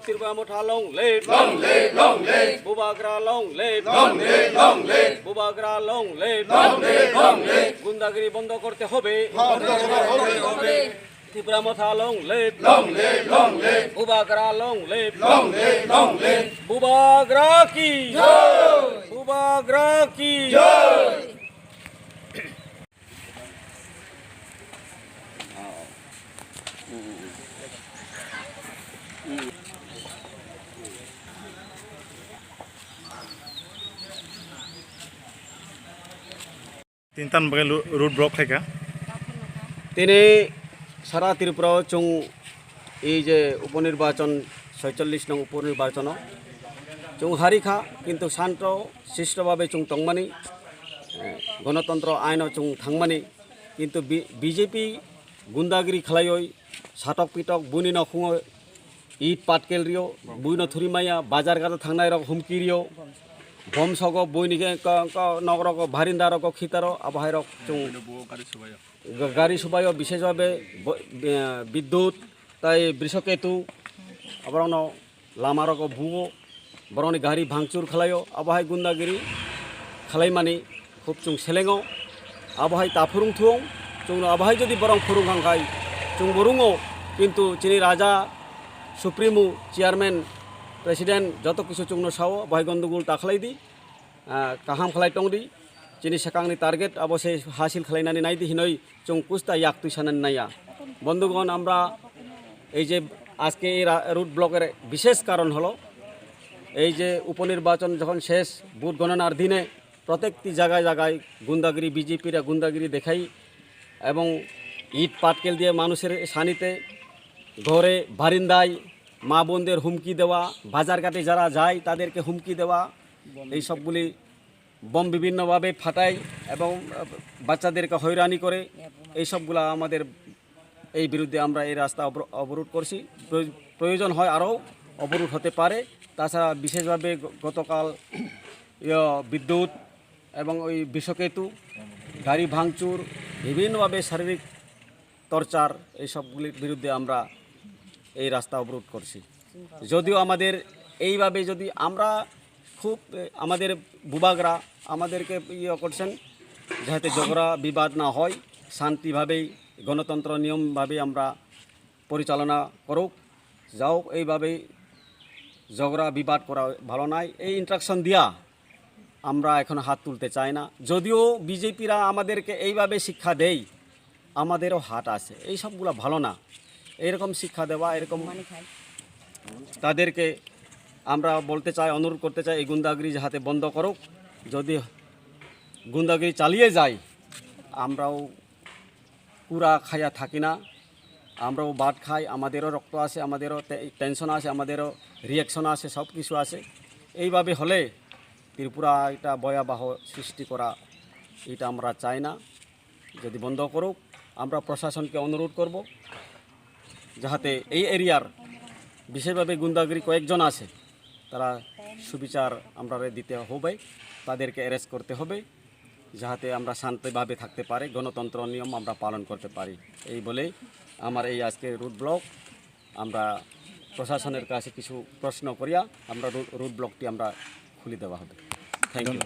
Tirba Motha long live, Bubagra long live, Bubagra long live, গুন্ডাগিরি বন্ধ করতে হবে, Tripura Motha long live, Bubagra long live, Bubagra কি জয়, বুবাগরা কি জয়। Tintan bagai road block leka. তিনি সারা ত্রিপুরা চুং এই যে উপনির্বাচন ৪৬ নং উপনির্বাচন চুং হারিখা কিন্তু শান্ত শিষ্টভাবে চুং টংমানি গণতন্ত্র আইন চুং থাংমানি কিন্তু বিজেপি গুন্ডাগিরি খালাইই সাটক পিটক বুনি নখুঙ ইট পাটকেল রিও বুই নথুরিমাইয়া বাজার গাতে থাংনাই রক হুমকি রিও বম সগ বইনিকে নগরক ভারিন্দারক খিতার আবহাওয়ারক চুং গাড়ি সুবায় বিশেষভাবে বিদ্যুৎ তাই বৃষকেতু আবার লামারক ভুয়ো বরং গাড়ি ভাঙচুর খালায় আবহাওয়ায় গুন্ডাগিরি খালাইমানি খুব চুং সেলেঙ আবহাওয়ায় তাফুরুং থুং চুং আবহাওয়ায় যদি বরং ফুরুং হাংখাই চুং বরুঙও কিন্তু চিনি রাজা সুপ্রিমো চেয়ারম্যান প্রেসিডেন্ট যত কিছু চুংনো সাও বাহাই গন্ডগোল তাখলাই দি কাহাম খালাই টং দি চিনি সেকাংনি টার্গেট অবশ্যই হাসিল খালাইনানি নাই দি হিনই চুং কুস্তা ইয়াক তুই সানান নাইয়া বন্ধুগণ আমরা এই যে আজকে এই রুট ব্লকের বিশেষ কারণ হলো এই যে উপনির্বাচন যখন শেষ ভোট গণনার দিনে প্রত্যেকটি জায়গায় জায়গায় গুন্ডাগিরি বিজেপিরা গুন্ডাগিরি দেখাই এবং ইট পাটকেল দিয়ে মানুষের সানিতে ঘরে বারিন্দায় মা বোনদের হুমকি দেওয়া বাজার ঘাটে যারা যায় তাদেরকে হুমকি দেওয়া এই সবগুলি বম বিভিন্নভাবে ফাটায় এবং বাচ্চাদেরকে হয়রানি করে এই সবগুলা আমাদের এই বিরুদ্ধে আমরা এই রাস্তা অবরোধ করছি প্রয়োজন হয় আরও অবরোধ হতে পারে তাছাড়া বিশেষভাবে গতকাল বিদ্যুৎ এবং ওই বিষকেতু গাড়ি ভাঙচুর বিভিন্নভাবে শারীরিক টর্চার এই সবগুলির বিরুদ্ধে আমরা এই রাস্তা অবরোধ করছি যদিও আমাদের এইভাবে যদি আমরা খুব আমাদের বুবাগরা আমাদেরকে করছেন যাতে ঝগড়া বিবাদ না হয় শান্তিভাবেই গণতন্ত্র নিয়মভাবে আমরা পরিচালনা করুক যাও এইভাবেই ঝগড়া বিবাদ করা ভালো নয় এই ইন্ট্রাকশন দিয়া আমরা এখন হাত তুলতে চাই না যদিও বিজেপিরা আমাদেরকে এইভাবে শিক্ষা দেয় আমাদেরও হাত আছে এই সবগুলো ভালো না এরকম শিক্ষা দেওয়া এরকম তাদেরকে আমরা বলতে চাই অনুরোধ করতে চাই এই গুন্ডাগিরি যাতে বন্ধ করুক যদি গুন্ডাগিরি চালিয়ে যায় আমরাও কুড়া খাইয়া থাকি না আমরাও বাদ খাই আমাদেরও রক্ত আছে আমাদেরও টেনশন আছে আমাদেরও রিয়াকশন আছে সব কিছু আছে এইভাবে হলে ত্রিপুরা এটা ভয়াবহ সৃষ্টি করা এটা আমরা চাই না যদি বন্ধ করুক আমরা প্রশাসনকে অনুরোধ করব যাতে এই এরিয়ার বিশেষভাবে গুন্ডাগিরি কয়েকজন আছে তারা সুবিচার আমরা দিতে হবে তাদেরকে অ্যারেস্ট করতে হবে যাতে আমরা শান্তিভাবে থাকতে পারি গণতন্ত্র নিয়ম আমরা পালন করতে পারি এই বলেই আমার এই আজকে রুট ব্লক আমরা প্রশাসনের কাছে কিছু প্রশ্ন করিয়া আমরা রুট ব্লকটি আমরা খুলে দেওয়া হবে থ্যাংক ইউ